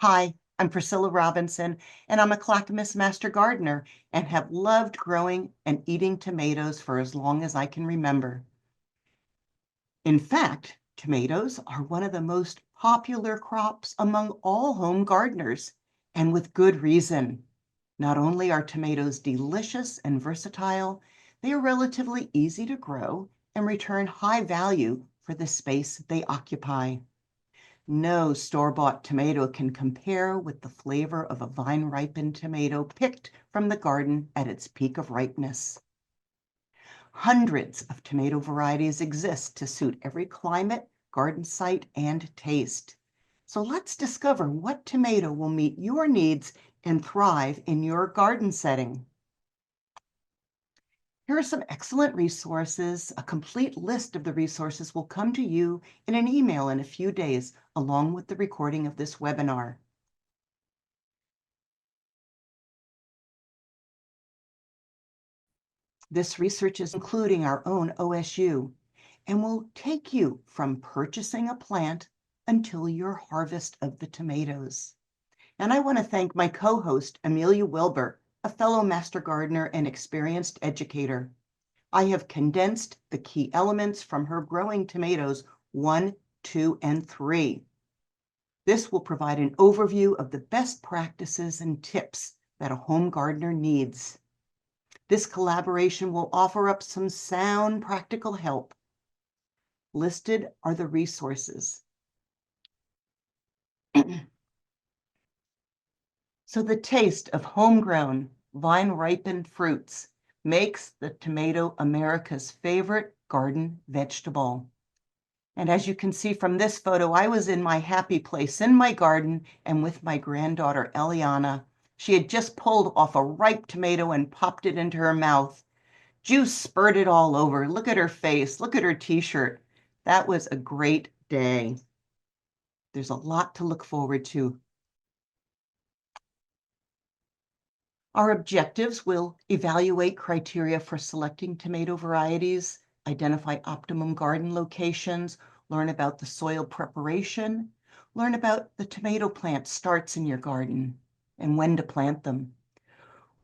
Hi, I'm Priscilla Robinson, and I'm a Clackamas Master Gardener and have loved growing and eating tomatoes for as long as I can remember. In fact, tomatoes are one of the most popular crops among all home gardeners, and with good reason. Not only are tomatoes delicious and versatile, they are relatively easy to grow and return high value for the space they occupy. No store-bought tomato can compare with the flavor of a vine-ripened tomato picked from the garden at its peak of ripeness. Hundreds of tomato varieties exist to suit every climate, garden site, and taste. So let's discover what tomato will meet your needs and thrive in your garden setting. Here are some excellent resources. A complete list of the resources will come to you in an email in a few days, along with the recording of this webinar. This research is including our own OSU and will take you from purchasing a plant until your harvest of the tomatoes. And I want to thank my co-host, Amelia Wilbur, a fellow master gardener and experienced educator. I have condensed the key elements from her growing tomatoes 1, 2, and 3. This will provide an overview of the best practices and tips that a home gardener needs. This collaboration will offer up some sound practical help. Listed are the resources. So the taste of homegrown, vine-ripened fruits makes the tomato America's favorite garden vegetable. And as you can see from this photo, I was in my happy place in my garden and with my granddaughter, Eliana. She had just pulled off a ripe tomato and popped it into her mouth. Juice spurted all over. Look at her face. Look at her t-shirt. That was a great day. There's a lot to look forward to. Our objectives will evaluate criteria for selecting tomato varieties, identify optimum garden locations, learn about the soil preparation, learn about the tomato plant starts in your garden and when to plant them.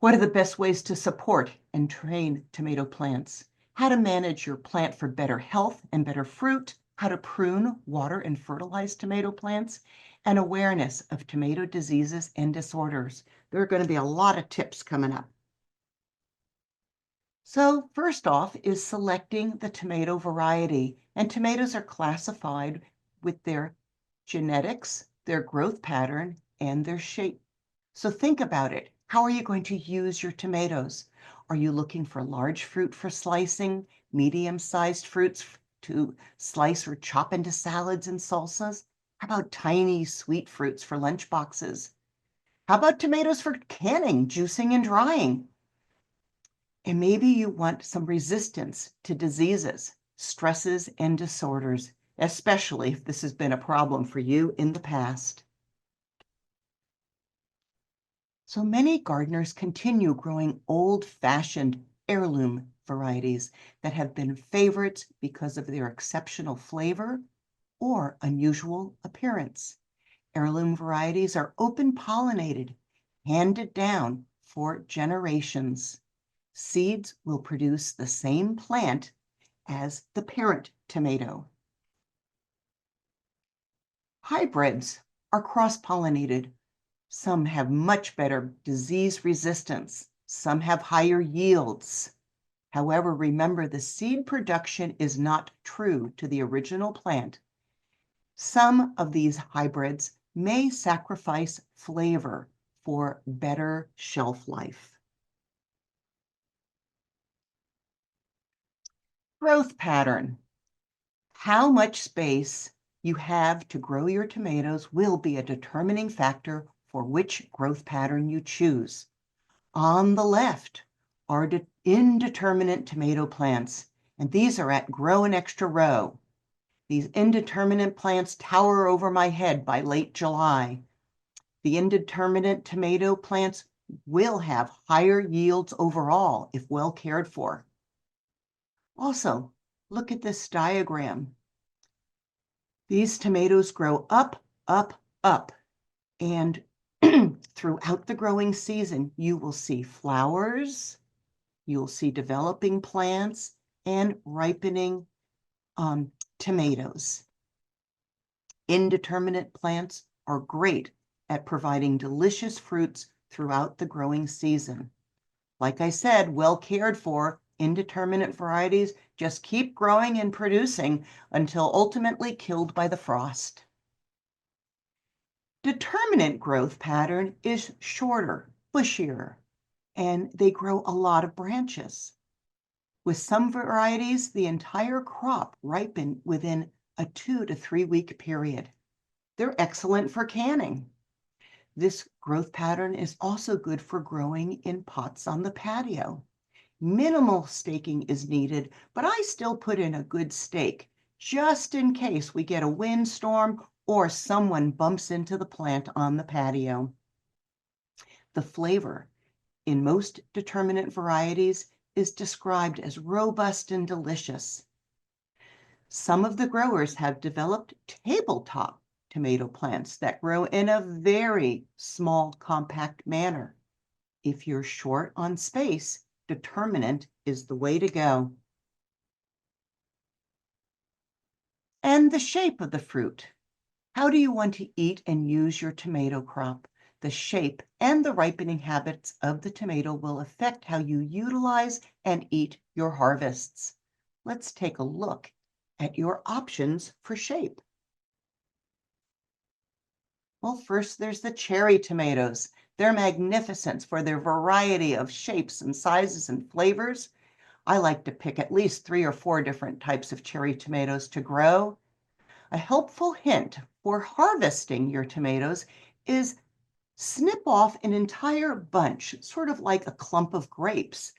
What are the best ways to support and train tomato plants? How to manage your plant for better health and better fruit, how to prune, water, and fertilize tomato plants, and awareness of tomato diseases and disorders. There are going to be a lot of tips coming up. So first off is selecting the tomato variety, and tomatoes are classified with their genetics, their growth pattern, and their shape. So think about it. How are you going to use your tomatoes? Are you looking for large fruit for slicing, medium-sized fruits to slice or chop into salads and salsas? How about tiny sweet fruits for lunch boxes? How about tomatoes for canning, juicing, and drying? And maybe you want some resistance to diseases, stresses, and disorders, especially if this has been a problem for you in the past. So many gardeners continue growing old-fashioned heirloom varieties that have been favorites because of their exceptional flavor or unusual appearance. Heirloom varieties are open-pollinated, handed down for generations. Seeds will produce the same plant as the parent tomato. Hybrids are cross-pollinated. Some have much better disease resistance. Some have higher yields. However, remember the seed production is not true to the original plant. Some of these hybrids may sacrifice flavor for better shelf life. Growth pattern. How much space you have to grow your tomatoes will be a determining factor for which growth pattern you choose. On the left are indeterminate tomato plants, and these are at grow an extra row. These indeterminate plants tower over my head by late July. The indeterminate tomato plants will have higher yields overall if well cared for. Also, look at this diagram. These tomatoes grow up, up, up. And throughout the growing season, you will see flowers, you'll see developing plants, and ripening tomatoes. Indeterminate plants are great at providing delicious fruits throughout the growing season. Like I said, well cared for, indeterminate varieties just keep growing and producing until ultimately killed by the frost. Determinate growth pattern is shorter, bushier, and they grow a lot of branches. With some varieties, the entire crop ripen within a 2 to 3 week period. They're excellent for canning. This growth pattern is also good for growing in pots on the patio. Minimal staking is needed, but I still put in a good stake just in case we get a windstorm or someone bumps into the plant on the patio. The flavor in most determinate varieties is described as robust and delicious. Some of the growers have developed tabletop tomato plants that grow in a very small, compact manner. If you're short on space, determinate is the way to go. And the shape of the fruit. How do you want to eat and use your tomato crop? The shape and the ripening habits of the tomato will affect how you utilize and eat your harvests. Let's take a look at your options for shape. Well, first there's the cherry tomatoes. They're magnificent for their variety of shapes and sizes and flavors. I like to pick at least 3 or 4 different types of cherry tomatoes to grow. A helpful hint for harvesting your tomatoes is snip off an entire bunch, sort of like a clump of grapes.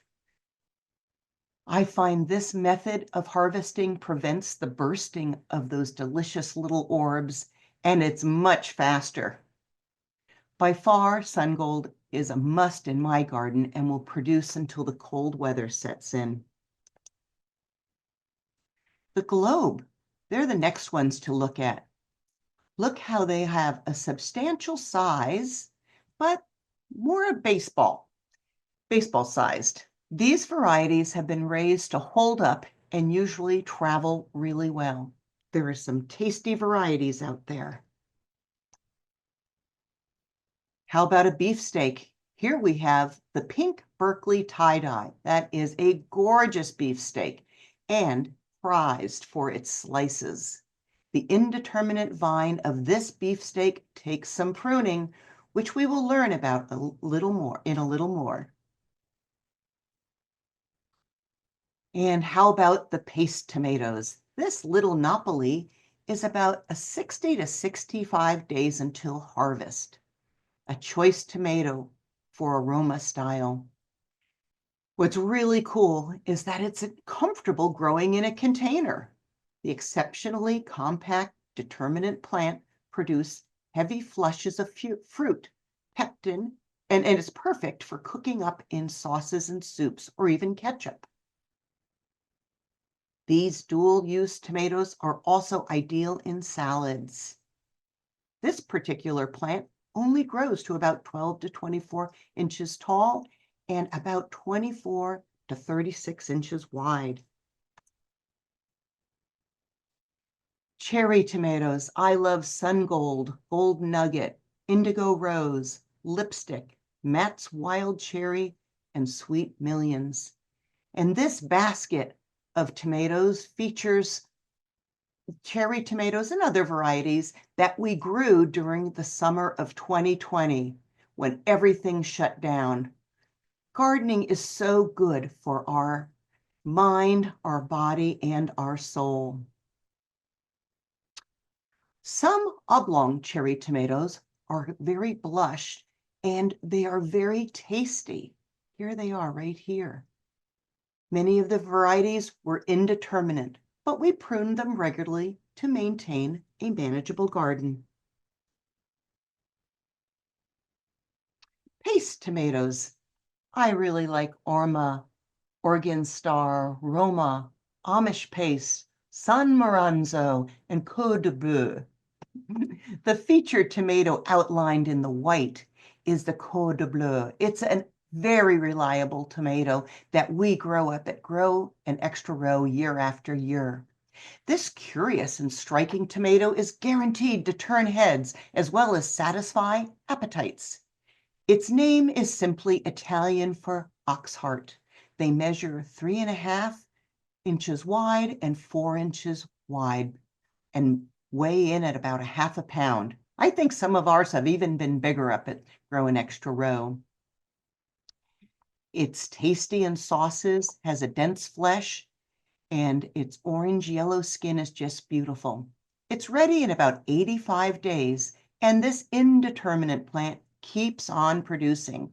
I find this method of harvesting prevents the bursting of those delicious little orbs, and it's much faster. By far, sun gold is a must in my garden and will produce until the cold weather sets in. The globe, they're the next ones to look at. Look how they have a substantial size, but more baseball sized. These varieties have been raised to hold up and usually travel really well. There are some tasty varieties out there. How about a beefsteak? Here we have the pink Berkeley tie-dye. That is a gorgeous beefsteak and prized for its slices. The indeterminate vine of this beefsteak takes some pruning, which we will learn about a little more. And how about the paste tomatoes? This little Napoli is about 60 to 65 days until harvest. A choice tomato for aroma style. What's really cool is that it's comfortable growing in a container. The exceptionally compact, determinate plant produce heavy flushes of fruit, pectin, and it's perfect for cooking up in sauces and soups or even ketchup. These dual-use tomatoes are also ideal in salads. This particular plant only grows to about 12 to 24 inches tall and about 24 to 36 inches wide. Cherry tomatoes. I love Sun Gold, Gold Nugget, Indigo Rose, Lipstick, Matt's Wild Cherry, and Sweet Millions. And this basket of tomatoes features cherry tomatoes and other varieties that we grew during the summer of 2020 when everything shut down. Gardening is so good for our mind, our body, and our soul. Some oblong cherry tomatoes are very blush and they are very tasty. Here they are right here. Many of the varieties were indeterminate, but we pruned them regularly to maintain a manageable garden. Paste tomatoes. I really like Orma, Oregon Star, Roma, Amish Paste, San Maranzo, and Côte de Boeuf. The featured tomato outlined in the white is the Code Bleu. It's a very reliable tomato that we grow up at Grow and Extra Row year after year. This curious and striking tomato is guaranteed to turn heads as well as satisfy appetites. Its name is simply Italian for ox heart. They measure 3.5 inches wide and 4 inches wide and weigh in at about a half a pound. I think some of ours have even been bigger up at Grow an Extra Row. It's tasty in sauces, has a dense flesh, and its orange-yellow skin is just beautiful. It's ready in about 85 days, and this indeterminate plant keeps on producing.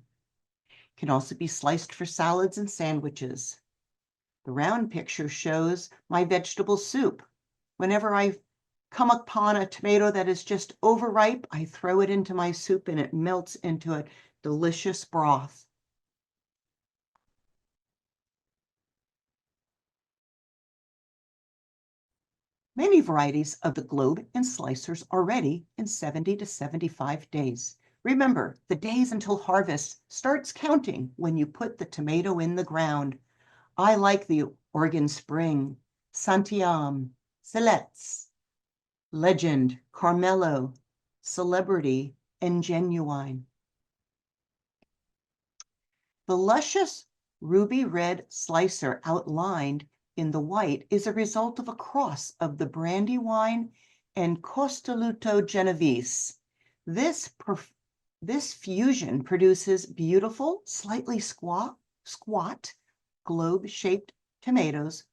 Can also be sliced for salads and sandwiches. The round picture shows my vegetable soup. Whenever I come upon a tomato that is just overripe, I throw it into my soup and it melts into a delicious broth. Many varieties of the globe and slicers are ready in 70 to 75 days. Remember, the days until harvest starts counting when you put the tomato in the ground. I like the Oregon Spring, Santiam, Siletz, Legend, Carmelo, Celebrity, and Genuine. The luscious ruby red slicer outlined in the white is a result of a cross of the Brandywine and Costoluto Genovese. This fusion produces beautiful, slightly squat, globe-shaped tomatoes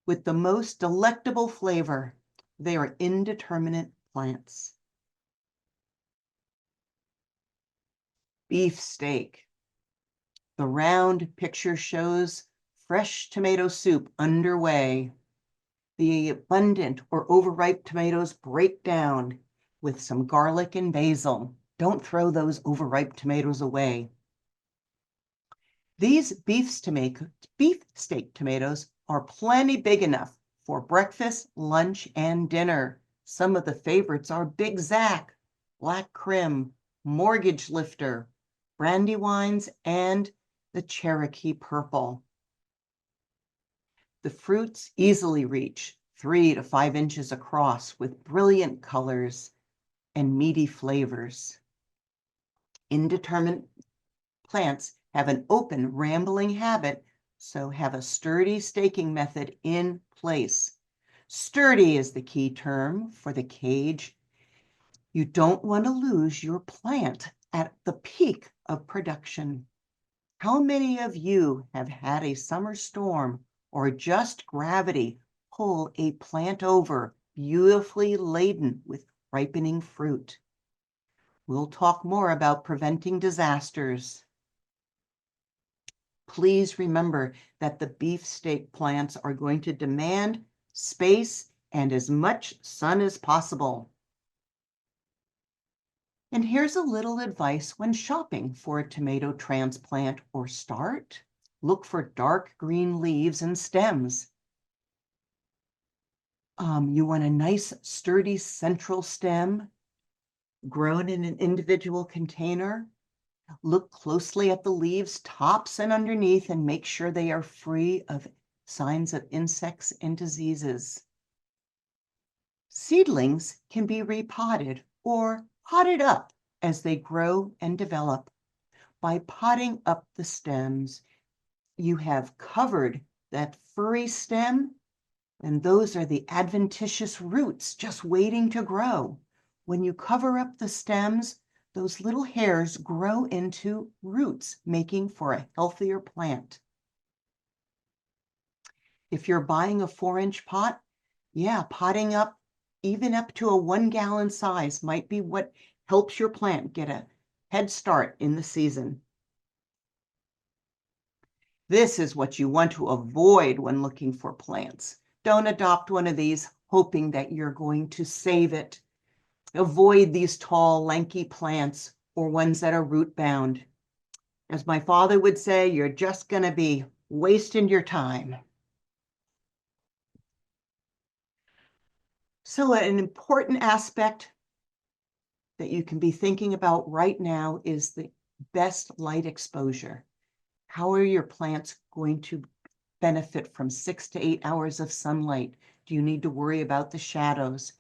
with the most delectable flavor. They are indeterminate plants. Beef steak. The round picture shows fresh tomato soup underway. The abundant or overripe tomatoes break down with some garlic and basil. Don't throw those overripe tomatoes away. These beef steak tomatoes are plenty big enough for breakfast, lunch, and dinner. Some of the favorites are Big Zack, Black Krim, Mortgage Lifter, Brandywines, and the Cherokee Purple. The fruits easily reach 3 to 5 inches across with brilliant colors and meaty flavors. Indeterminate plants have an open, rambling habit, so have a sturdy staking method in place. Sturdy is the key term for the cage. You don't want to lose your plant at the peak of production. How many of you have had a summer storm or just gravity pull a plant over, beautifully laden with ripening fruit? We'll talk more about preventing disasters. Please remember that the beefsteak plants are going to demand space and as much sun as possible. And here's a little advice when shopping for a tomato transplant or start. Look for dark green leaves and stems. You want a nice sturdy central stem grown in an individual container. Look closely at the leaves, tops and underneath, and make sure they are free of signs of insects and diseases. Seedlings can be repotted or potted up as they grow and develop. By potting up the stems, you have covered that furry stem, and those are the adventitious roots just waiting to grow. When you cover up the stems, those little hairs grow into roots, making for a healthier plant. If you're buying a 4-inch pot, potting up even up to a 1-gallon size might be what helps your plant get a head start in the season. This is what you want to avoid when looking for plants. Don't adopt one of these hoping that you're going to save it. Avoid these tall, lanky plants or ones that are root bound. As my father would say, you're just going to be wasting your time. So an important aspect that you can be thinking about right now is the best light exposure. How are your plants going to benefit from 6 to 8 hours of sunlight? Do you need to worry about the shadows?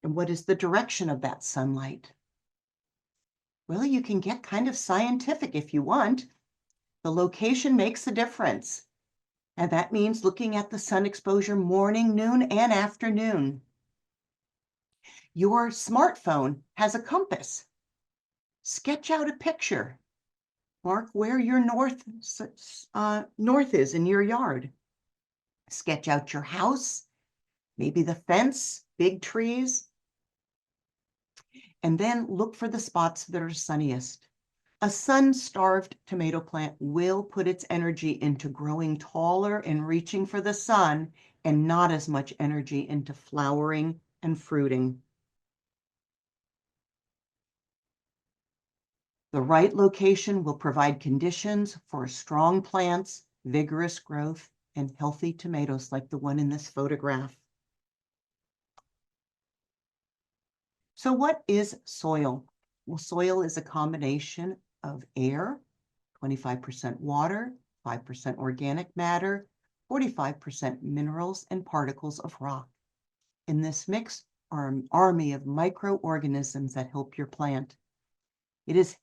And what is the direction of that sunlight? Well, you can get kind of scientific if you want. The location makes a difference. And that means looking at the sun exposure morning, noon, and afternoon. Your smartphone has a compass. Sketch out a picture. Mark where your north is in your yard. Sketch out your house, maybe the fence, big trees, and then look for the spots that are sunniest. A sun-starved tomato plant will put its energy into growing taller and reaching for the sun, and not as much energy into flowering and fruiting. The right location will provide conditions for strong plants, vigorous growth, and healthy tomatoes like the one in this photograph. So what is soil? Well, soil is a combination of air, 25% water, 5% organic matter, 45% minerals and particles of rock. In this mix are an army of microorganisms that help your plant. It is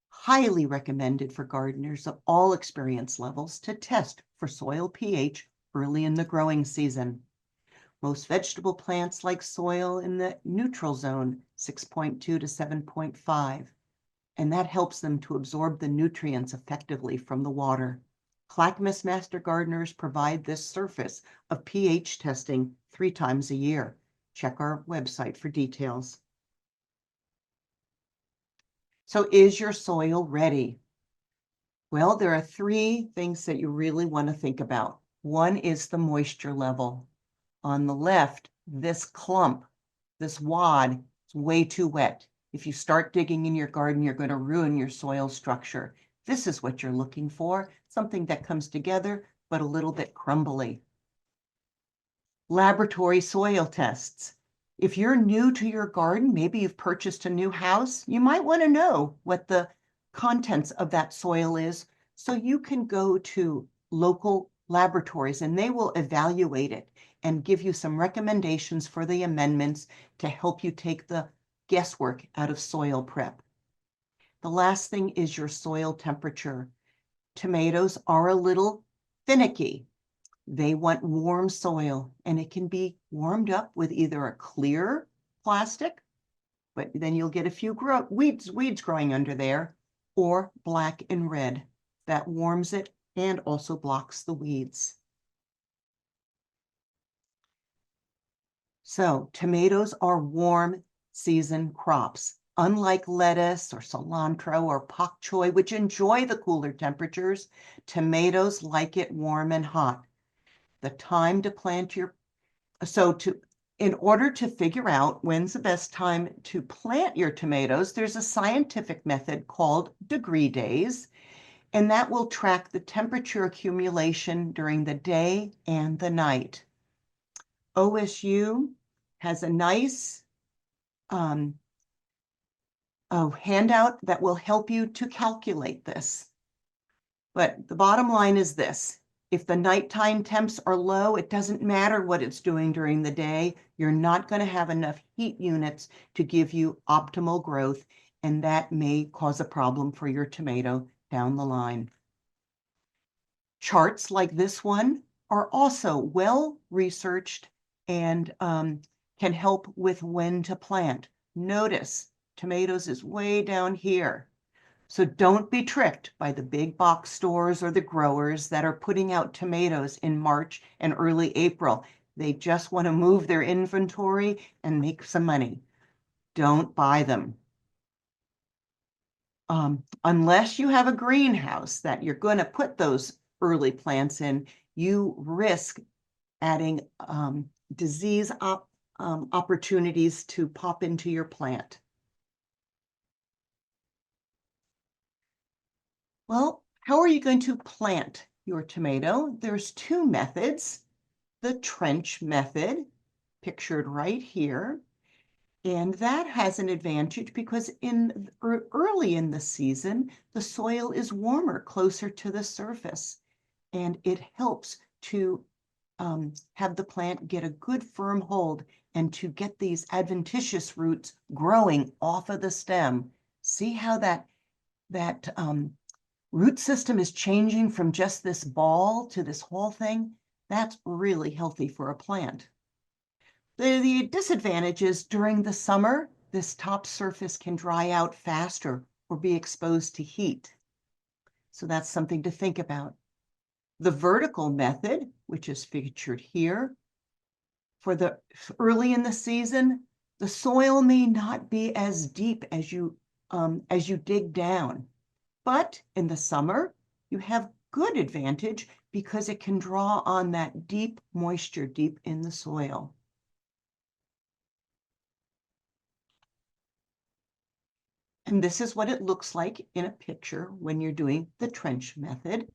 highly recommended for gardeners of all experience levels to test for soil pH early in the growing season. Most vegetable plants like soil in the neutral zone, 6.2 to 7.5, and that helps them to absorb the nutrients effectively from the water. Clackamas Master Gardeners provide this service of pH testing 3 times a year. Check our website for details. So is your soil ready? Well, there are 3 things that you really want to think about. One is the moisture level. On the left, this clump, this wad, is way too wet. If you start digging in your garden, you're going to ruin your soil structure. This is what you're looking for, something that comes together, but a little bit crumbly. Laboratory soil tests. If you're new to your garden, maybe you've purchased a new house, you might want to know what the contents of that soil is so you can go to local laboratories and they will evaluate it and give you some recommendations for the amendments to help you take the guesswork out of soil prep. The last thing is your soil temperature. Tomatoes are a little finicky. They want warm soil, and it can be warmed up with either a clear plastic, but then you'll get a few weeds growing under there, or black and red. That warms it and also blocks the weeds. So tomatoes are warm season crops. Unlike lettuce or cilantro or pak choi, which enjoy the cooler temperatures, tomatoes like it warm and hot. The time to plant your, in order to figure out when's the best time to plant your tomatoes, there's a scientific method called degree days, and that will track the temperature accumulation during the day and the night. OSU has a nice handout that will help you to calculate this. But the bottom line is this. If the nighttime temps are low, it doesn't matter what it's doing during the day. You're not going to have enough heat units to give you optimal growth, and that may cause a problem for your tomato down the line. Charts like this one are also well researched and can help with when to plant. Notice tomatoes is way down here. So don't be tricked by the big box stores or the growers that are putting out tomatoes in March and early April. They just want to move their inventory and make some money. Don't buy them. Unless you have a greenhouse that you're going to put those early plants in, you risk adding disease opportunities to pop into your plant. Well, how are you going to plant your tomato? There's 2 methods. The trench method, pictured right here, And that has an advantage because early in the season, the soil is warmer, closer to the surface, and it helps to have the plant get a good firm hold and to get these adventitious roots growing off of the stem. See how that root system is changing from just this ball to this whole thing? That's really healthy for a plant. The disadvantage is during the summer, this top surface can dry out faster or be exposed to heat. So that's something to think about. The vertical method, which is featured here, for the early in the season, the soil may not be as deep as you dig down. But in the summer, you have good advantage because it can draw on that deep moisture deep in the soil. And this is what it looks like in a picture when you're doing the trench method.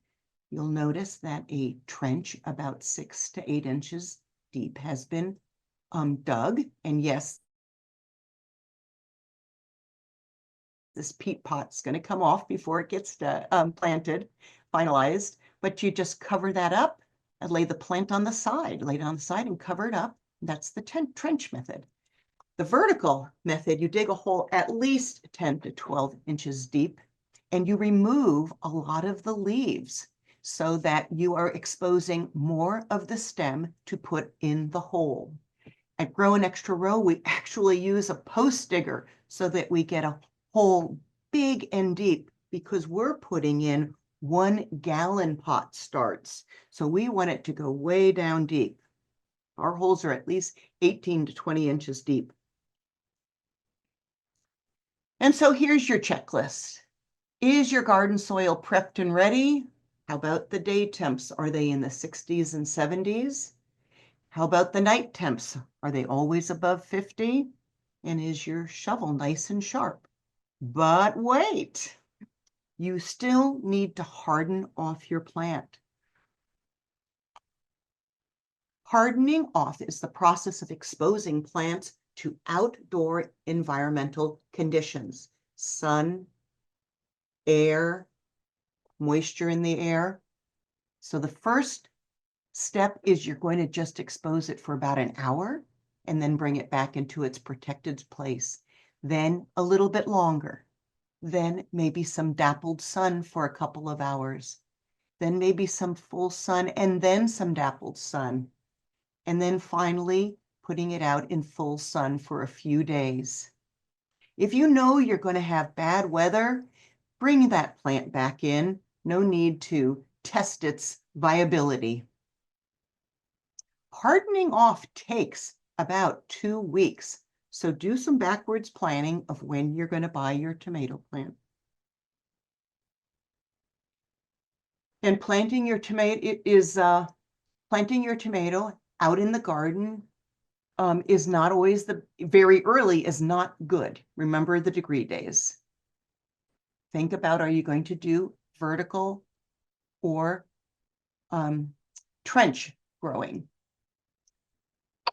You'll notice that a trench about 6 to 8 inches deep has been dug. And yes, this peat pot's going to come off before it gets planted, finalized. But you just cover that up and lay the plant on the side, lay it on the side and cover it up. That's the trench method. The vertical method, you dig a hole at least 10 to 12 inches deep, and you remove a lot of the leaves so that you are exposing more of the stem to put in the hole. At Grow an Extra Row, we actually use a post digger so that we get a hole big and deep because we're putting in 1-gallon pot starts. So we want it to go way down deep. Our holes are at least 18 to 20 inches deep. And so here's your checklist. Is your garden soil prepped and ready? How about the day temps? Are they in the 60s and 70s? How about the night temps? Are they always above 50? And is your shovel nice and sharp? But wait, you still need to harden off your plant. Hardening off is the process of exposing plants to outdoor environmental conditions, sun, air, moisture in the air. So the first step is you're going to just expose it for about an hour and then bring it back into its protected place. Then a little bit longer. Then maybe some dappled sun for a couple of hours. Then maybe some full sun and then some dappled sun. And then finally putting it out in full sun for a few days. If you know you're going to have bad weather, bring that plant back in. No need to test its viability. Hardening off takes about 2 weeks, so do some backwards planning of when you're going to buy your tomato plant. And planting your tomato out in the garden is not always very early is not good. Remember the degree days. Think about, are you going to do vertical or trench growing?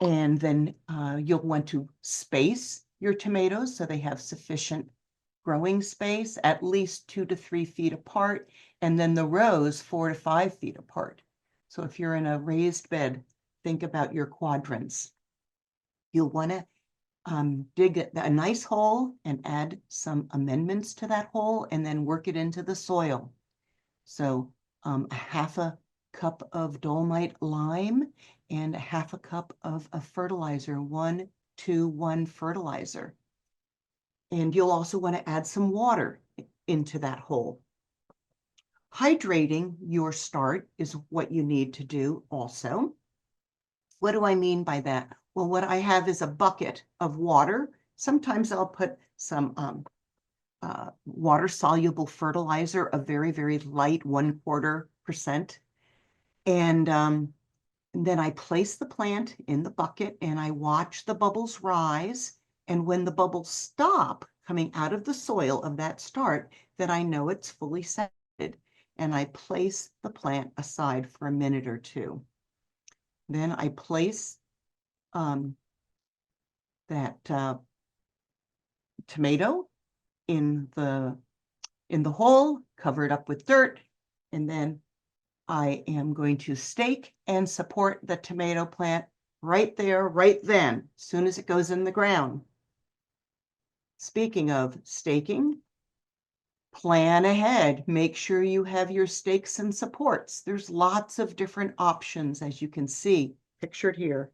And then you'll want to space your tomatoes so they have sufficient growing space, at least 2 to 3 feet apart, and then the rows 4 to 5 feet apart. So if you're in a raised bed, think about your quadrants. You'll want to dig a nice hole and add some amendments to that hole and then work it into the soil. So a half a cup of dolomite lime and a half a cup of a fertilizer, 1-2-1 fertilizer. And you'll also want to add some water into that hole. Hydrating your start is what you need to do also. What do I mean by that? Well, what I have is a bucket of water. Sometimes I'll put some water-soluble fertilizer, a very, very light 1/4%. And then I place the plant in the bucket and I watch the bubbles rise. And when the bubbles stop coming out of the soil of that start, then I know it's fully settled. And I place the plant aside for a minute or two. Then I place that tomato in the hole, cover it up with dirt, and then I am going to stake and support the tomato plant right there, right then, as soon as it goes in the ground. Speaking of staking, plan ahead. Make sure you have your stakes and supports. There's lots of different options, as you can see, pictured here.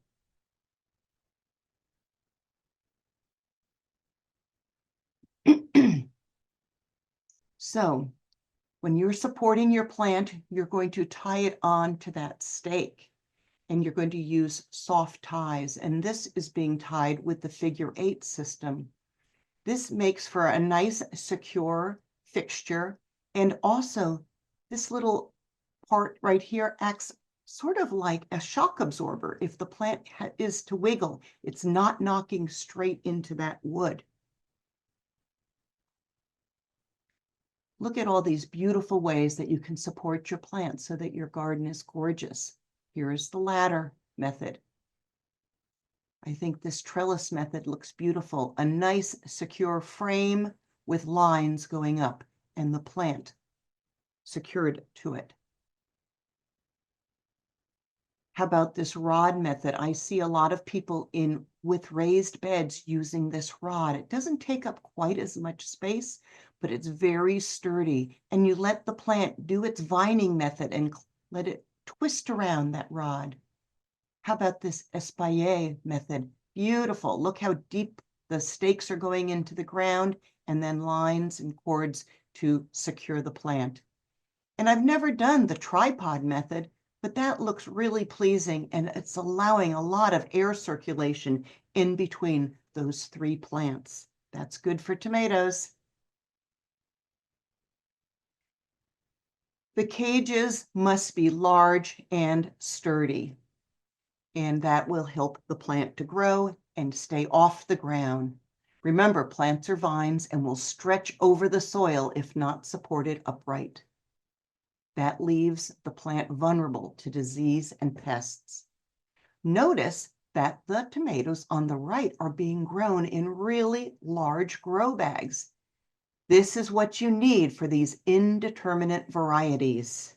So when you're supporting your plant, you're going to tie it on to that stake, and you're going to use soft ties. And this is being tied with the figure-8 system. This makes for a nice, secure fixture. And also, this little part right here acts sort of like a shock absorber. If the plant is to wiggle, it's not knocking straight into that wood. Look at all these beautiful ways that you can support your plant so that your garden is gorgeous. Here's the ladder method. I think this trellis method looks beautiful. A nice secure frame with lines going up and the plant secured to it. How about this rod method? I see a lot of people with raised beds using this rod. It doesn't take up quite as much space, but it's very sturdy. And you let the plant do its vining method and let it twist around that rod. How about this espalier method? Beautiful. Look how deep the stakes are going into the ground, and then lines and cords to secure the plant. And I've never done the tripod method, but that looks really pleasing, and it's allowing a lot of air circulation in between those 3 plants. That's good for tomatoes. The cages must be large and sturdy, and that will help the plant to grow and stay off the ground. Remember, plants are vines and will stretch over the soil if not supported upright. That leaves the plant vulnerable to disease and pests. Notice that the tomatoes on the right are being grown in really large grow bags. This is what you need for these indeterminate varieties.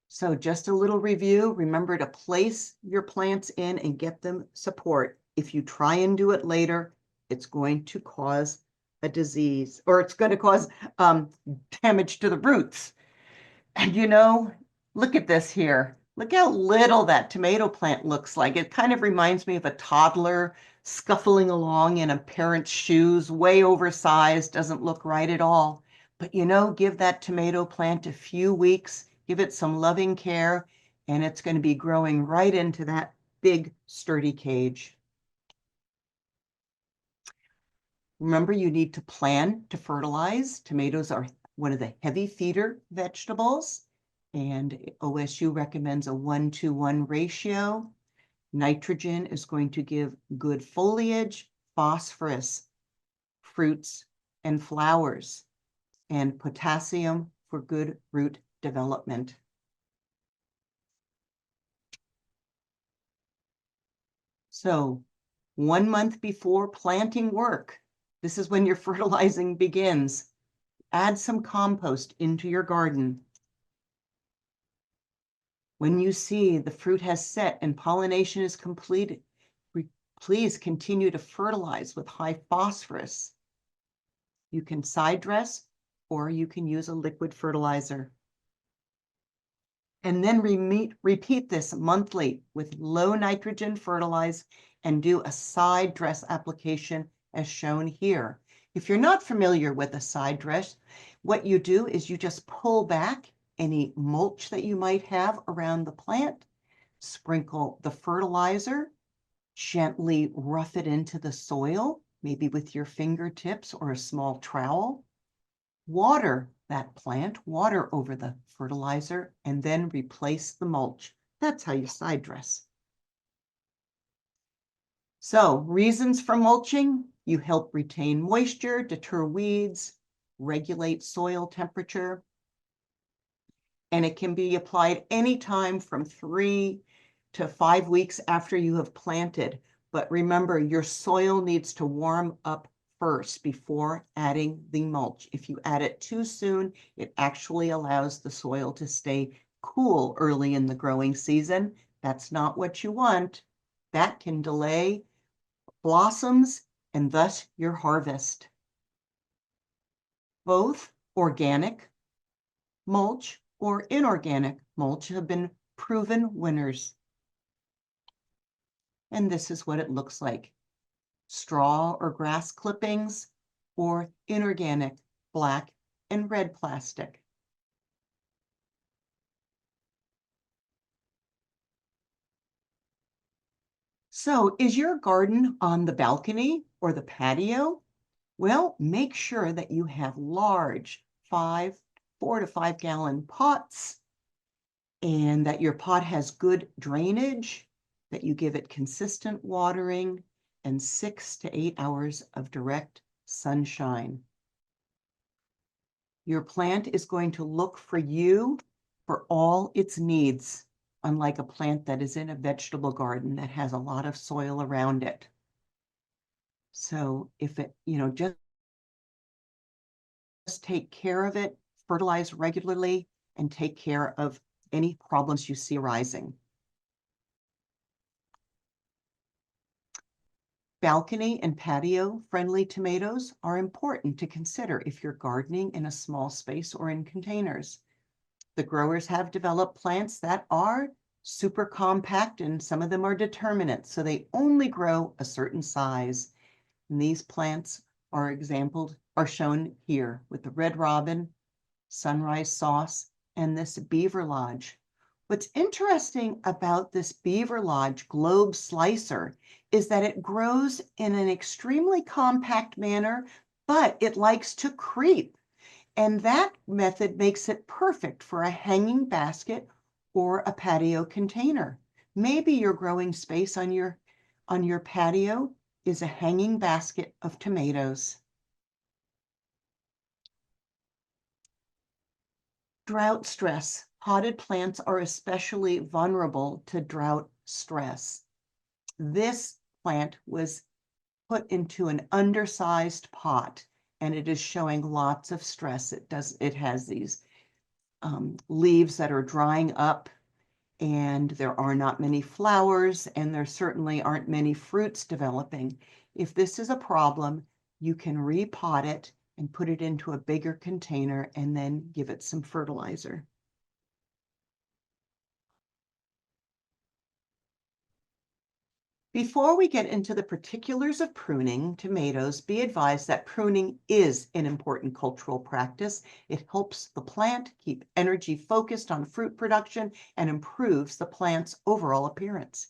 So just a little review. Remember to place your plants in and get them support. If you try and do it later, it's going to cause a disease, or it's going to cause damage to the roots. And look at this here. Look how little that tomato plant looks like. It kind of reminds me of a toddler scuffling along in a parent's shoes, way oversized, doesn't look right at all. But give that tomato plant a few weeks, give it some loving care, and it's going to be growing right into that big, sturdy cage. Remember, you need to plan to fertilize. Tomatoes are one of the heavy feeder vegetables, and OSU recommends a 1-to-1 ratio. Nitrogen is going to give good foliage, phosphorus, fruits and flowers, and potassium for good root development. So 1 month before planting work, this is when your fertilizing begins. Add some compost into your garden. When you see the fruit has set and pollination is completed, please continue to fertilize with high phosphorus. You can side dress or you can use a liquid fertilizer. And then repeat this monthly with low nitrogen fertilize and do a side dress application as shown here. If you're not familiar with a side dress, what you do is you just pull back any mulch that you might have around the plant, sprinkle the fertilizer, gently rough it into the soil, maybe with your fingertips or a small trowel, water that plant, water over the fertilizer, and then replace the mulch. That's how you side dress. So, reasons for mulching: you help retain moisture, deter weeds, regulate soil temperature, and it can be applied anytime from 3 to 5 weeks after you have planted. But remember, your soil needs to warm up first before adding the mulch. If you add it too soon, it actually allows the soil to stay cool early in the growing season. That's not what you want. That can delay blossoms and thus your harvest. Both organic mulch or inorganic mulch have been proven winners. And this is what it looks like. Straw or grass clippings, or inorganic black and red plastic. So is your garden on the balcony or the patio? Well, make sure that you have large 4 to 5 gallon pots and that your pot has good drainage, that you give it consistent watering and 6 to 8 hours of direct sunshine. Your plant is going to look for you for all its needs, unlike a plant that is in a vegetable garden that has a lot of soil around it. So if it, just take care of it, fertilize regularly, and take care of any problems you see arising. Balcony and patio friendly tomatoes are important to consider if you're gardening in a small space or in containers. The growers have developed plants that are super compact and some of them are determinate, so they only grow a certain size. And these plants are shown here with the red robin, sunrise sauce, and this beaver lodge. What's interesting about this beaver lodge globe slicer is that it grows in an extremely compact manner, but it likes to creep. And that method makes it perfect for a hanging basket or a patio container. Maybe your growing space on your patio is a hanging basket of tomatoes. Drought stress. Potted plants are especially vulnerable to drought stress. This plant was put into an undersized pot and it is showing lots of stress. It has these leaves that are drying up and there are not many flowers and there certainly aren't many fruits developing. If this is a problem, you can repot it and put it into a bigger container and then give it some fertilizer. Before we get into the particulars of pruning tomatoes, be advised that pruning is an important cultural practice. It helps the plant keep energy focused on fruit production and improves the plant's overall appearance.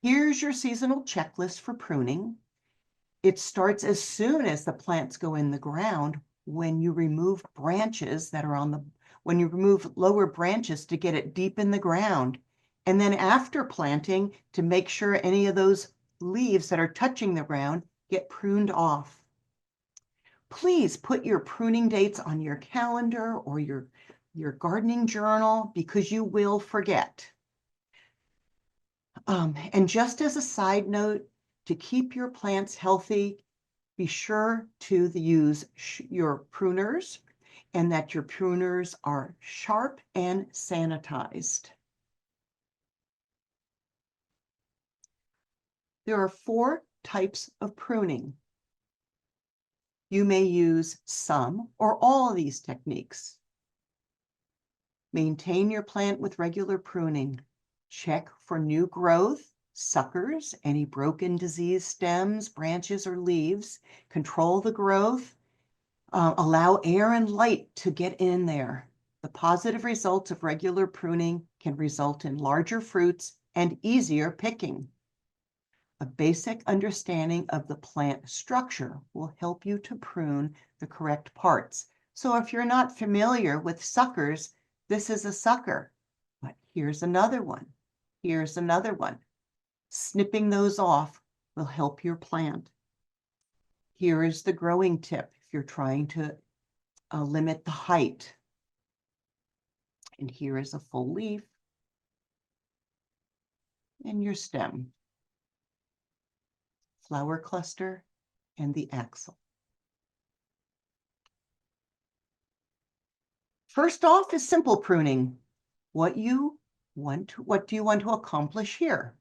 Here's your seasonal checklist for pruning. It starts as soon as the plants go in the ground when you remove branches that are when you remove lower branches to get it deep in the ground. And then after planting to make sure any of those leaves that are touching the ground get pruned off. Please put your pruning dates on your calendar or your gardening journal because you will forget. And just as a side note, to keep your plants healthy, be sure to use your pruners and that your pruners are sharp and sanitized. There are 4 types of pruning. You may use some or all of these techniques. Maintain your plant with regular pruning. Check for new growth, suckers, any broken diseased stems, branches, or leaves. Control the growth. Allow air and light to get in there. The positive results of regular pruning can result in larger fruits and easier picking. A basic understanding of the plant structure will help you to prune the correct parts. So if you're not familiar with suckers, this is a sucker, but here's another one. Here's another one. Snipping those off will help your plant. Here is the growing tip if you're trying to limit the height. And here is a full leaf and your stem. flower cluster, and the axil. First off is simple pruning. What do you want to accomplish here?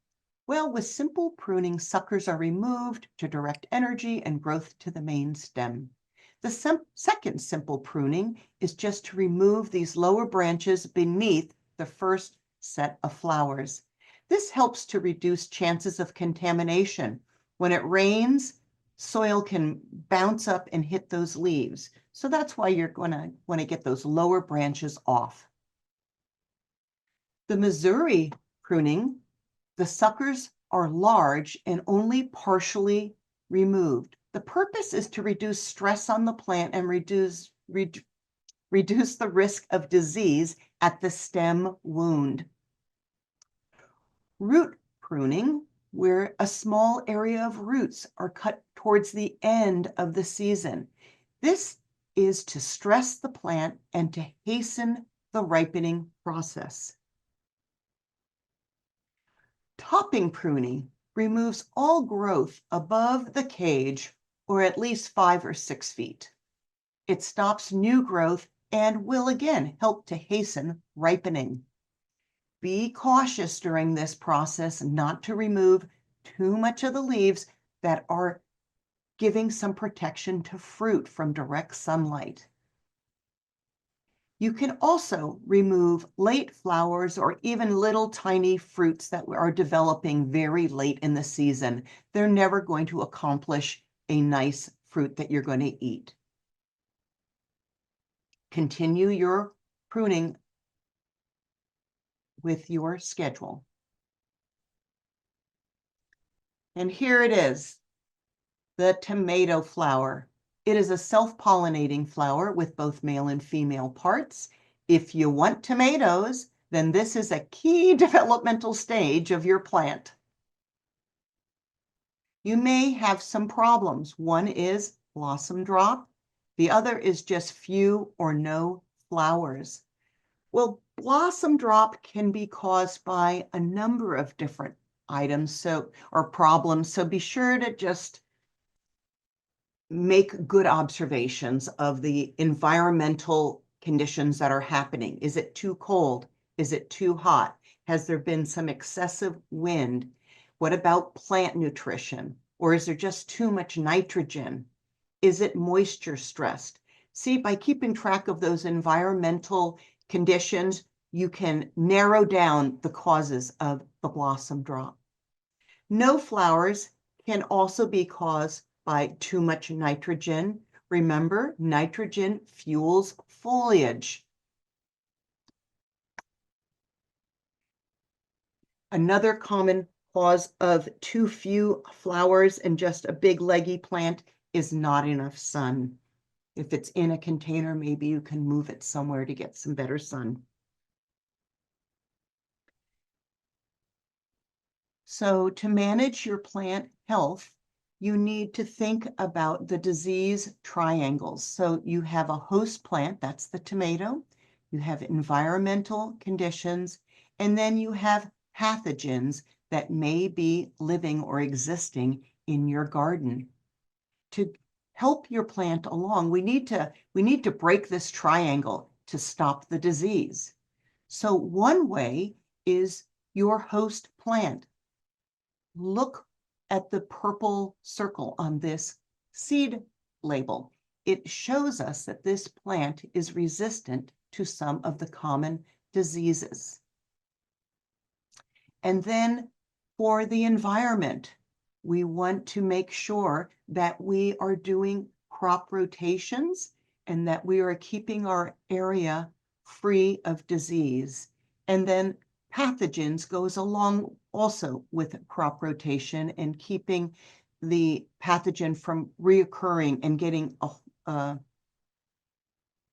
Well, with simple pruning, suckers are removed to direct energy and growth to the main stem. The second simple pruning is just to remove these lower branches beneath the first set of flowers. This helps to reduce chances of contamination. When it rains, soil can bounce up and hit those leaves. So that's why you're going to want to get those lower branches off. The Missouri pruning, the suckers are large and only partially removed. The purpose is to reduce stress on the plant and reduce the risk of disease at the stem wound. Root pruning, where a small area of roots are cut towards the end of the season. This is to stress the plant and to hasten the ripening process. Topping pruning removes all growth above the cage or at least 5 or 6 feet. It stops new growth and will again help to hasten ripening. Be cautious during this process not to remove too much of the leaves that are giving some protection to fruit from direct sunlight. You can also remove late flowers or even little tiny fruits that are developing very late in the season. They're never going to accomplish a nice fruit that you're going to eat. Continue your pruning with your schedule. And here it is, the tomato flower. It is a self-pollinating flower with both male and female parts. If you want tomatoes, then this is a key developmental stage of your plant. You may have some problems. One is blossom drop. The other is just few or no flowers. Well, blossom drop can be caused by a number of different items or problems. So be sure to just make good observations of the environmental conditions that are happening. Is it too cold? Is it too hot? Has there been some excessive wind? What about plant nutrition? Or is there just too much nitrogen? Is it moisture stressed? See, by keeping track of those environmental conditions, you can narrow down the causes of the blossom drop. No flowers can also be caused by too much nitrogen. Remember, nitrogen fuels foliage. Another common cause of too few flowers and just a big leggy plant is not enough sun. If it's in a container, maybe you can move it somewhere to get some better sun. So to manage your plant health, you need to think about the disease triangles. So you have a host plant, that's the tomato. You have environmental conditions, and then you have pathogens that may be living or existing in your garden. To help your plant along, we need to break this triangle to stop the disease. So one way is your host plant. Look at the purple circle on this seed label. It shows us that this plant is resistant to some of the common diseases. And then for the environment, we want to make sure that we are doing crop rotations and that we are keeping our area free of disease. And then pathogens goes along also with crop rotation and keeping the pathogen from reoccurring and getting a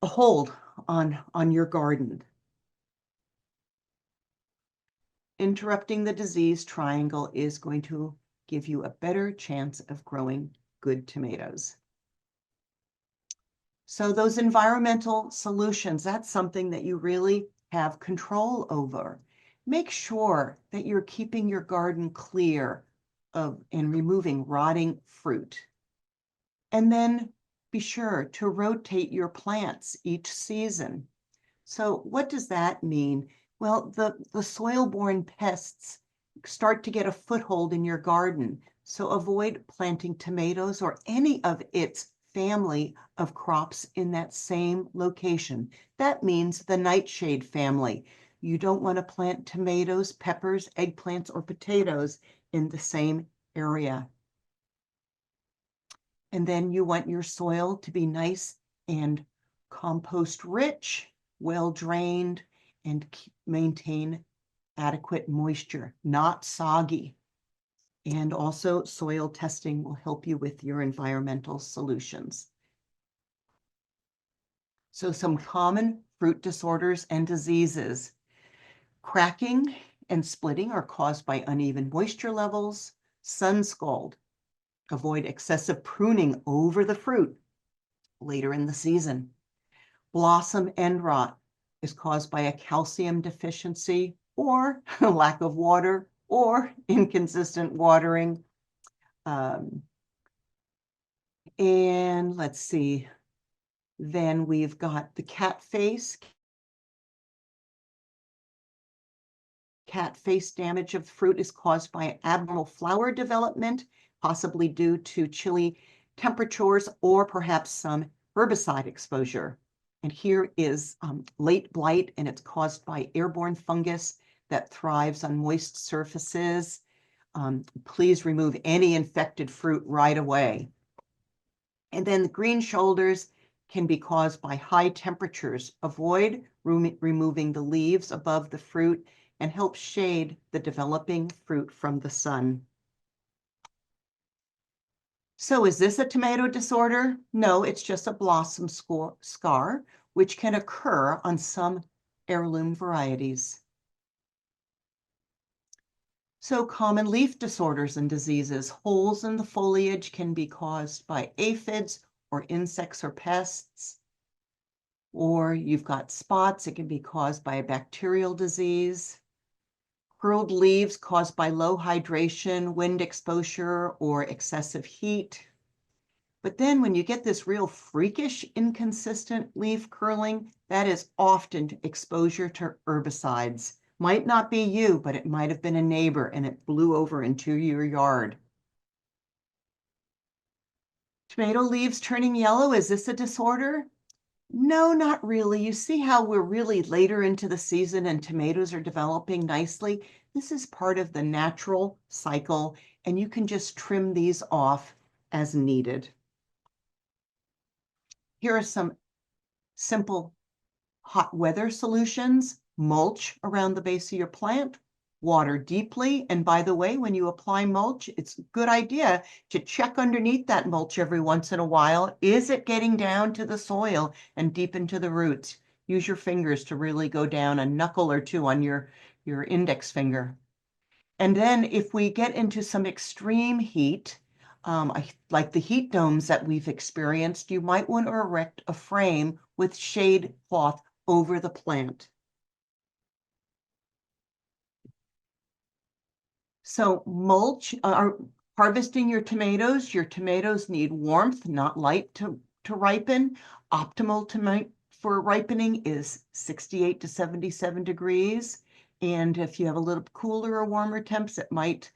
hold on your garden. Interrupting the disease triangle is going to give you a better chance of growing good tomatoes. So those environmental solutions, that's something that you really have control over. Make sure that you're keeping your garden clear and removing rotting fruit. And then be sure to rotate your plants each season. So what does that mean? Well, the soil-borne pests start to get a foothold in your garden. So avoid planting tomatoes or any of its family of crops in that same location. That means the nightshade family. You don't want to plant tomatoes, peppers, eggplants, or potatoes in the same area. And then you want your soil to be nice and compost rich, well drained, and maintain adequate moisture, not soggy. And also soil testing will help you with your environmental solutions. So some common fruit disorders and diseases. Cracking and splitting are caused by uneven moisture levels. Sun scald. Avoid excessive pruning over the fruit later in the season. Blossom end rot is caused by a calcium deficiency or a lack of water or inconsistent watering. And let's see, then we've got the cat face. Cat face damage of fruit is caused by abnormal flower development, possibly due to chilly temperatures or perhaps some herbicide exposure. And here is late blight, and it's caused by airborne fungus that thrives on moist surfaces. Please remove any infected fruit right away. And then the green shoulders can be caused by high temperatures. Avoid removing the leaves above the fruit and help shade the developing fruit from the sun. So is this a tomato disorder? No, it's just a blossom scar, which can occur on some heirloom varieties. So common leaf disorders and diseases. Holes in the foliage can be caused by aphids or insects or pests. Or you've got spots, it can be caused by a bacterial disease. Curled leaves caused by low hydration, wind exposure, or excessive heat. But then when you get this real freakish, inconsistent leaf curling, that is often exposure to herbicides. Might not be you, but it might have been a neighbor and it blew over into your yard. Tomato leaves turning yellow, is this a disorder? No, not really. You see how we're really later into the season and tomatoes are developing nicely? This is part of the natural cycle, and you can just trim these off as needed. Here are some simple hot weather solutions. Mulch around the base of your plant, water deeply. And by the way, when you apply mulch, it's a good idea to check underneath that mulch every once in a while. Is it getting down to the soil and deep into the roots? Use your fingers to really go down a knuckle or two on your index finger. And then if we get into some extreme heat, like the heat domes that we've experienced, you might want to erect a frame with shade cloth over the plant. So mulch, harvesting your tomatoes need warmth, not light to ripen. Optimal for ripening is 68 to 77 degrees. And if you have a little cooler or warmer temps, it might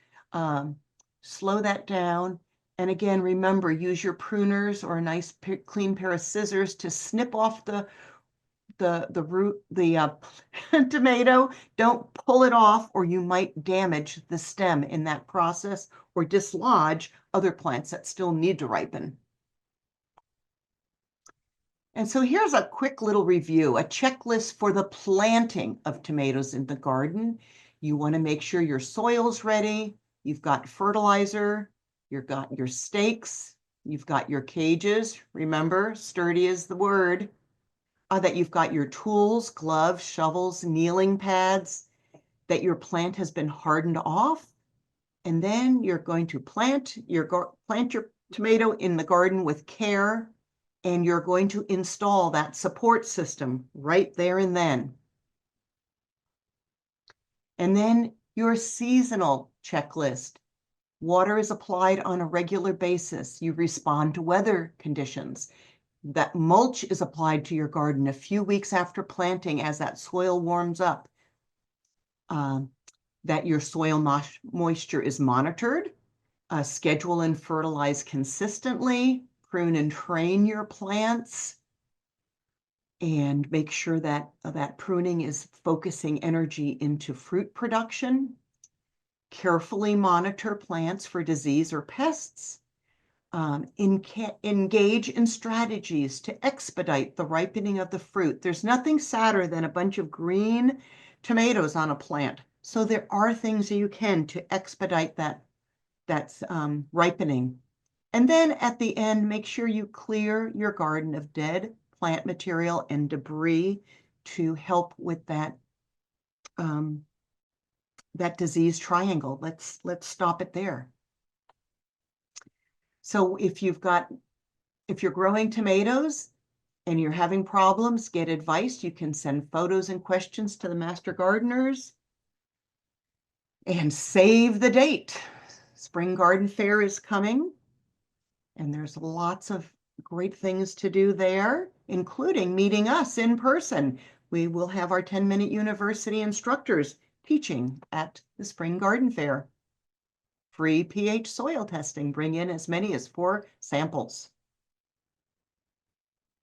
slow that down. And again, remember, use your pruners or a nice clean pair of scissors to snip off the tomato. Don't pull it off or you might damage the stem in that process or dislodge other plants that still need to ripen. And so here's a quick little review, a checklist for the planting of tomatoes in the garden. You want to make sure your soil's ready. You've got fertilizer, you've got your stakes, you've got your cages. Remember, sturdy is the word. That you've got your tools, gloves, shovels, kneeling pads, that your plant has been hardened off. And then you're going to plant your tomato in the garden with care, and you're going to install that support system right there and then. And then your seasonal checklist. Water is applied on a regular basis. You respond to weather conditions. That mulch is applied to your garden a few weeks after planting as that soil warms up. That your soil moisture is monitored. Schedule and fertilize consistently. Prune and train your plants. And make sure that that pruning is focusing energy into fruit production. Carefully monitor plants for disease or pests. Engage in strategies to expedite the ripening of the fruit. There's nothing sadder than a bunch of green tomatoes on a plant. So there are things that you can to expedite that's ripening. And then at the end, make sure you clear your garden of dead plant material and debris to help with that disease triangle. Let's stop it there. So if you're growing tomatoes and you're having problems, get advice. You can send photos and questions to the master gardeners and save the date. Spring Garden Fair is coming, and there's lots of great things to do there, including meeting us in person. We will have our 10-minute university instructors teaching at the Spring Garden Fair. Free pH soil testing. Bring in as many as 4 samples.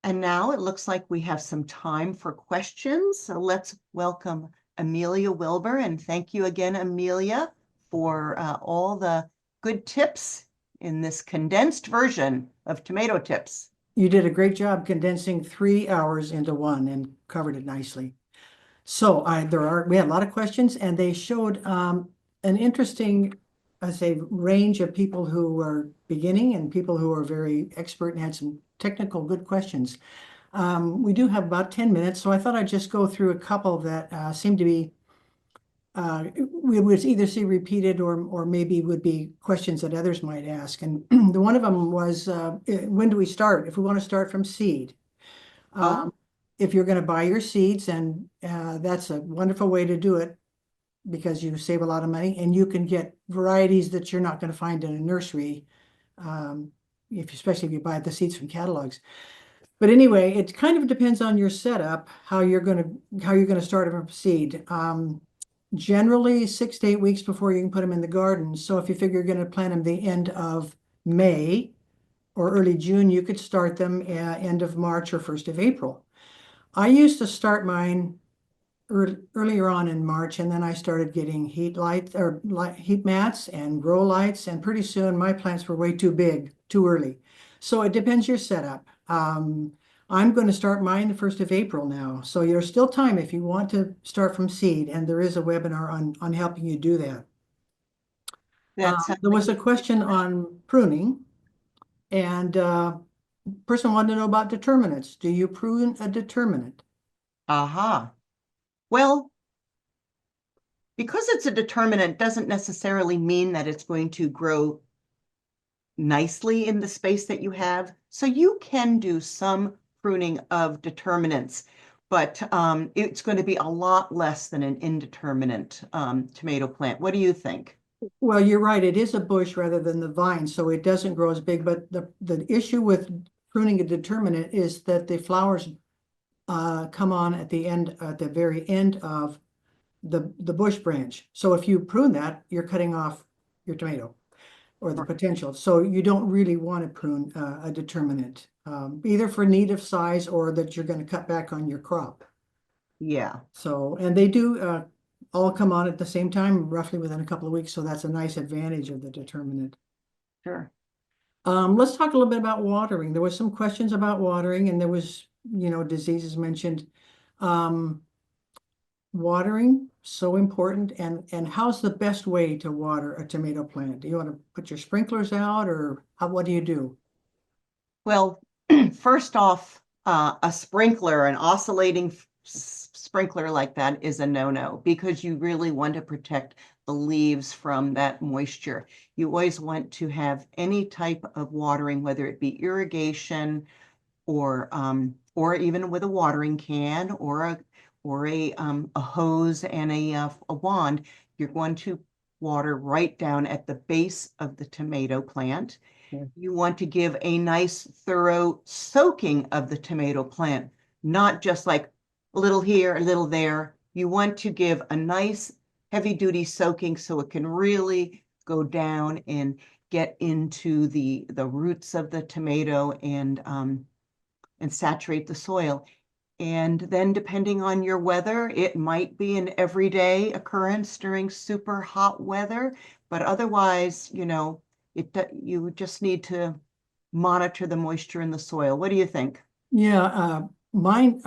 And now it looks like we have some time for questions. So let's welcome Amelia Wilbur. And thank you again, Amelia, for all the good tips in this condensed version of Tomato Tips. You did a great job condensing 3 hours into one and covered it nicely. So we had a lot of questions, and they showed an interesting, I say, range of people who are beginning and people who are very expert and had some technical good questions. We do have about 10 minutes, so I thought I'd just go through a couple that seem to be we would either see repeated or maybe would be questions that others might ask. And the one of them was, when do we start? If we want to start from seed. If you're going to buy your seeds, and that's a wonderful way to do it because you save a lot of money, and you can get varieties that you're not going to find in a nursery, especially if you buy the seeds from catalogs. But anyway, it kind of depends on your setup, how you're going to start from seed. Generally 6 to 8 weeks before you can put them in the garden. So if you figure you're going to plant them the end of May or early June, you could start them end of March or 1st of April. I used to start mine earlier on in March, and then I started getting heat mats and grow lights, and pretty soon my plants were way too big, too early. So it depends your setup. I'm going to start mine the 1st of April now. So there's still time if you want to start from seed, and there is a webinar on helping you do that. There was a question on pruning, and person wanted to know about determinants. Do you prune a determinant? Well, because it's a determinant doesn't necessarily mean that it's going to grow nicely in the space that you have. So you can do some pruning of determinants, but it's going to be a lot less than an indeterminate tomato plant. What do you think? Well, you're right. It is a bush rather than the vine, so it doesn't grow as big. But the issue with pruning a determinate is that the flowers come on at the very end of the bush branch. So if you prune that, you're cutting off your tomato or the potential. So you don't really want to prune a determinant, either for need of size or that you're going to cut back on your crop. Yeah. So, and they do all come on at the same time, roughly within a couple of weeks. So that's a nice advantage of the determinant. Sure. Let's talk a little bit about watering. There was some questions about watering, and there was, diseases mentioned. Watering, so important. And how's the best way to water a tomato plant? Do you want to put your sprinklers out, or what do you do? Well, first off, a sprinkler, an oscillating sprinkler like that is a no-no, because you really want to protect the leaves from that moisture. You always want to have any type of watering, whether it be irrigation or even with a watering can or a hose and a wand. You're going to water right down at the base of the tomato plant. Yeah. You want to give a nice thorough soaking of the tomato plant, not just like a little here, a little there. You want to give a nice heavy duty soaking so it can really go down and get into the roots of the tomato and saturate the soil. And then depending on your weather, it might be an everyday occurrence during super hot weather, but otherwise, you just need to monitor the moisture in the soil. What do you think? Yeah, mine,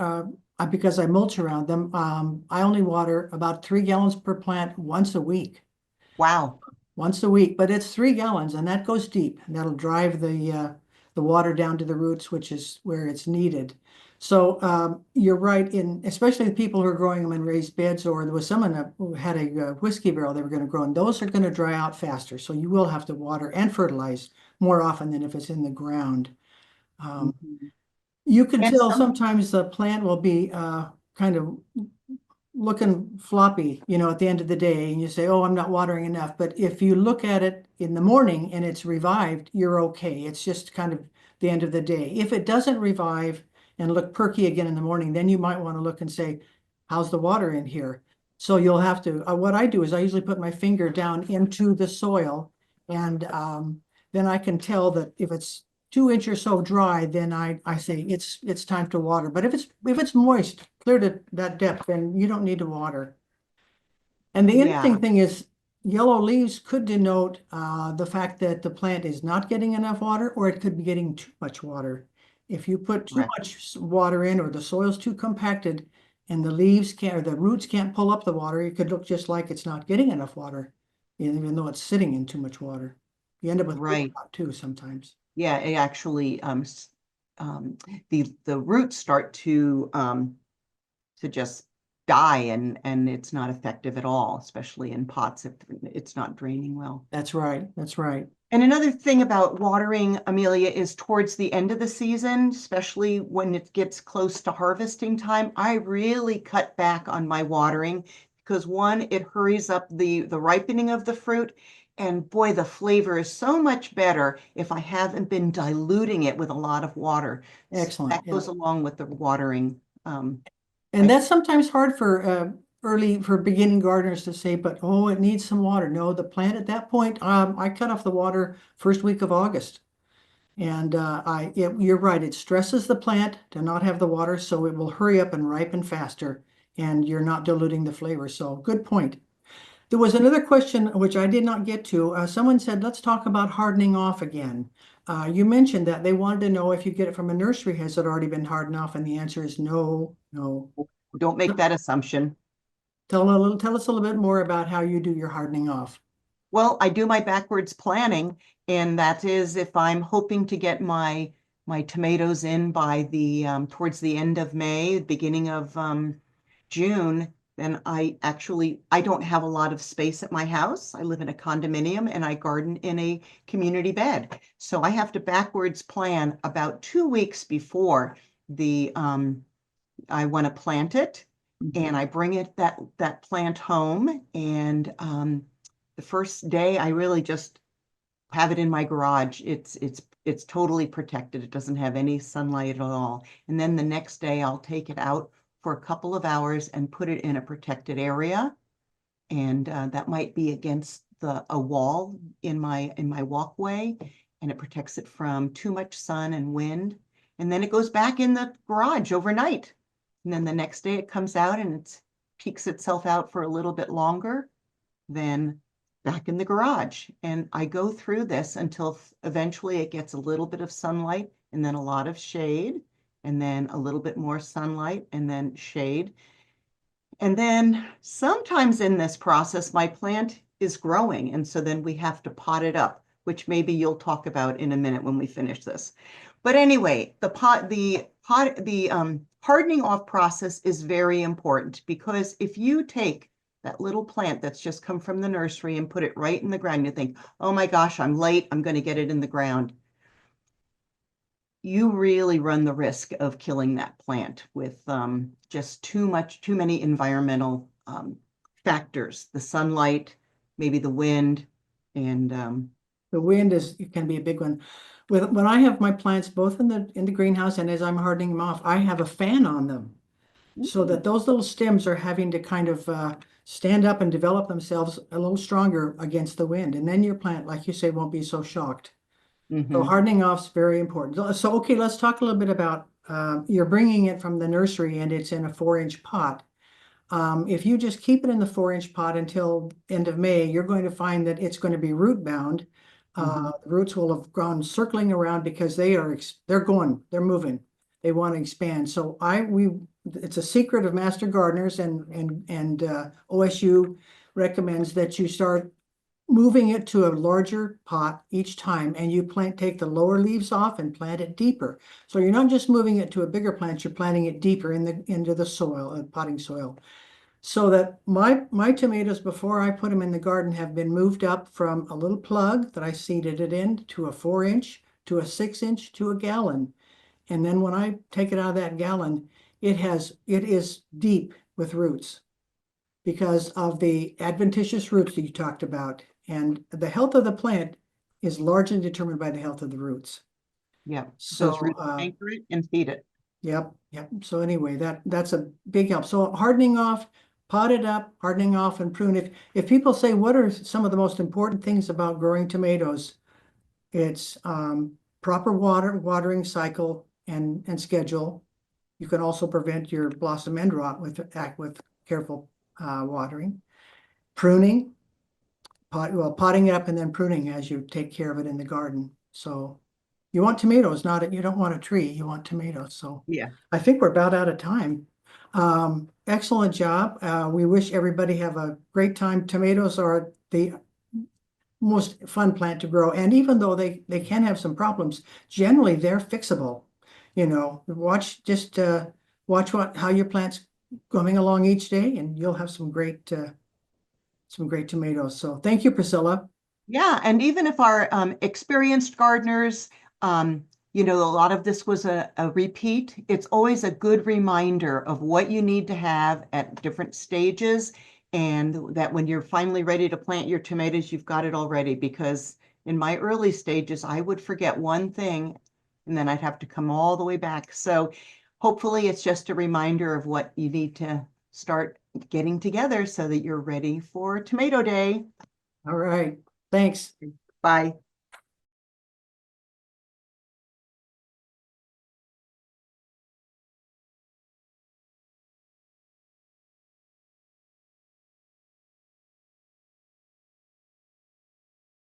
because I mulch around them, I only water about 3 gallons per plant once a week. Wow. Once a week, but it's 3 gallons and that goes deep. And that'll drive the water down to the roots, which is where it's needed. So you're right in, especially the people who are growing them in raised beds, or there was someone who had a whiskey barrel they were going to grow, and those are going to dry out faster. So you will have to water and fertilize more often than if it's in the ground. Um, Mhm. you can And tell some, sometimes the plant will be kind of looking floppy, at the end of the day, and you say, oh, I'm not watering enough. But if you look at it in the morning and it's revived, you're okay. It's just kind of the end of the day. If it doesn't revive and look perky again in the morning, then you might want to look and say, how's the water in here? So you'll have to, what I do is I usually put my finger down into the soil, and then I can tell that if it's 2 inches or so dry, then I say it's time to water. But if it's moist, clear to that depth, then you don't need to water. And the yeah, interesting thing is, yellow leaves could denote the fact that the plant is not getting enough water, or it could be getting too much water. If you put too correct. much water in, or the soil's too compacted, and the leaves can't, or the roots can't pull up the water, it could look just like it's not getting enough water, even though it's sitting in too much water. You end up with root Right. rot too sometimes. Yeah, it actually, um, the roots start to just die and it's not effective at all, especially in pots if it's not draining well. That's right. That's right. And another thing about watering, Amelia, is towards the end of the season, especially when it gets close to harvesting time, I really cut back on my watering because one, it hurries up the ripening of the fruit. And boy, the flavor is so much better if I haven't been diluting it with a lot of water. So Excellent. that Yeah. goes along with the watering. And I that's sometimes hard for for beginning gardeners to say, but oh, it needs some water. No, the plant at that point, I cut off the water first week of August. And you're right, it stresses the plant to not have the water, so it will hurry up and ripen faster, and you're not diluting the flavor. So good point. There was another question which I did not get to. Someone said, let's talk about hardening off again. You mentioned that they wanted to know if you get it from a nursery, has it already been hardened off? And the answer is no, no. don't make that assumption. Tell us a little bit more about how you do your hardening off. Well, I do my backwards planning, and that is if I'm hoping to get my tomatoes in by the towards the end of May, beginning of June, then I don't have a lot of space at my house. I live in a condominium and I garden in a community bed. So I have to backwards plan about 2 weeks before the I want to plant it, and I bring that plant home, and the first day I really just have it in my garage. It's totally protected. It doesn't have any sunlight at all. And then the next day I'll take it out for a couple of hours and put it in a protected area, and that might be against a wall in my walkway, and it protects it from too much sun and wind. And then it goes back in the garage overnight. And then the next day it comes out and it peeks itself out for a little bit longer, then back in the garage. And I go through this until eventually it gets a little bit of sunlight and then a lot of shade, and then a little bit more sunlight and then shade. And then sometimes in this process, my plant is growing. And so then we have to pot it up, which maybe you'll talk about in a minute when we finish this. But anyway, the hardening off process is very important, because if you take that little plant that's just come from the nursery and put it right in the ground, you think, oh my gosh, I'm late, I'm going to get it in the ground. You really run the risk of killing that plant with just too many environmental factors, the sunlight, maybe the wind and The wind it can be a big one. When I have my plants both in the greenhouse and as I'm hardening them off, I have a fan on them. So that those little stems are having to kind of stand up and develop themselves a little stronger against the wind. And then your plant, like you say, won't be so shocked. So mhm, hardening off is very important. So, okay, let's talk a little bit about you're bringing it from the nursery and it's in a 4-inch pot. If you just keep it in the 4-inch pot until end of May, you're going to find that it's going to be root bound. mhm. The roots will have gone circling around because they're moving. They want to expand. So it's a secret of master gardeners and OSU recommends that you start moving it to a larger pot each time and you take the lower leaves off and plant it deeper. So you're not just moving it to a bigger plant, you're planting it deeper into the soil, potting soil. So that my tomatoes, before I put them in the garden, have been moved up from a little plug that I seeded it in to a 4-inch, to a 6-inch, to a gallon. And then when I take it out of that gallon, it is deep with roots because of the adventitious roots that you talked about. And the health of the plant is largely determined by the health of the roots. Yeah, those So roots anchor it and feed it. yep, yep. So anyway, that's a big help. So hardening off, pot it up, hardening off and prune. If people say, what are some of the most important things about growing tomatoes? It's proper watering cycle and schedule. You can also prevent your blossom end rot with careful watering. Pruning, potting it up and then pruning as you take care of it in the garden. So you want tomatoes, you don't want a tree, you want tomatoes. So Yeah. I think we're about out of time. Excellent job. We wish everybody have a great time. Tomatoes are the most fun plant to grow. And even though they can have some problems, generally they're fixable. You know, watch how your plant's coming along each day and you'll have some great tomatoes. So thank you, Priscilla. Yeah, and even if our experienced gardeners, a lot of this was a repeat, it's always a good reminder of what you need to have at different stages, and that when you're finally ready to plant your tomatoes, you've got it all ready. Because in my early stages, I would forget one thing, and then I'd have to come all the way back. So hopefully it's just a reminder of what you need to start getting together so that you're ready for Tomato Day. All right. Thanks. Bye.